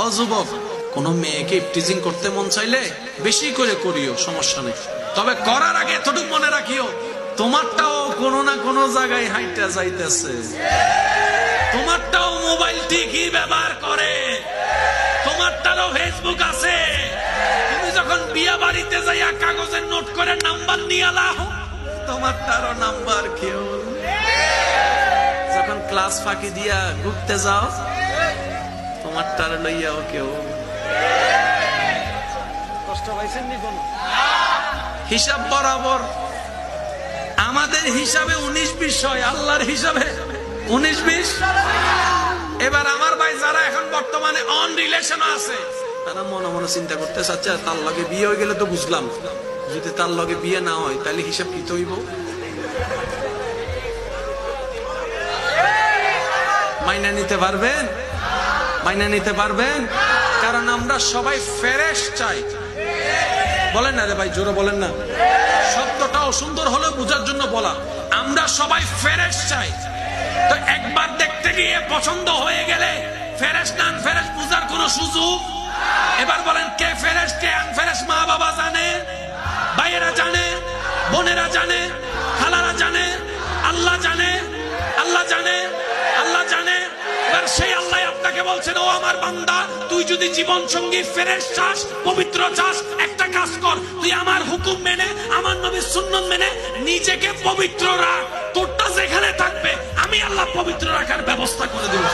ও যুবক, কোন মেয়েকে ইফটিজিং করতে মন চাইলে বেশি করে করিও, সমস্যা নেই। তবে করার আগে এতটুকু মনে রাখিও, তোমারটাও কোনো না কোনো জায়গায় হাইটা যাইতেছে, তোমারটাও মোবাইল ঠিকই ব্যবহার করে, তোমারটারও ফেসবুক আছে। তুমি যখন বিয়া বাড়িতে যাইয়া কাগজের নোট করে নাম্বার নিয়ে আলাও, তোমারটারও নাম্বার কেউ। যখন ক্লাস ফাঁকি দিয়া ঘুরতে যাও, তোমারটার লইয়াও কেউ। কষ্ট পাইছেন নি কোন? হিসাব বরাবর। আমাদের হিসাবে 19-20 হয়, আল্লাহর হিসাবে 19-20। এবার আমার ভাই যারা এখন বর্তমানে অন রিলেশন আছে, তারা মনে মনে চিন্তা করতে চাচ্ছে, তার লগে বিয়ে হয়ে গেলে তো বুঝলাম, যদি তার লগে বিয়ে না হয় তাহলে হিসাব কি হইব? মাইনা নিতে পারবেন? মাইনা নিতে পারবেন? কারণ আমরা সবাই ফ্রেশ চাই। বলেন না রে ভাই, জোরে বলেন না। শব্দটাও সুন্দর হলে বোঝার জন্য বলা, আমরা সবাই ফ্রেশ চাই। তো একবার দেখতে গিয়ে পছন্দ হয়ে গেলে ফ্রেশ না আনফ্রেশ বোঝার কোন সুযোগ? এবার বলেন, কে ফ্রেশ কে আনফ্রেশ? মা বাবা জানে, ভাইয়েরা জানে, বোনেরা জানে, খালারা জানে, আল্লাহ জানে, আল্লাহ জানে, আল্লাহ জানে। এবার সেই আল্লাহ আপনাকে বলছেন, ও আমার বান্দা, তুই যদি জীবন সঙ্গী ফ্রেশ চাস, পবিত্র চাস, একটা কাজ কর, তুই আমার হুকুম মেনে, আমার নবীর সুন্নাত মেনে নিজেকে পবিত্র রাখ। তোরটা যেখানে থাকবে আমি আল্লাহ পবিত্র রাখার ব্যবস্থা করে দেব।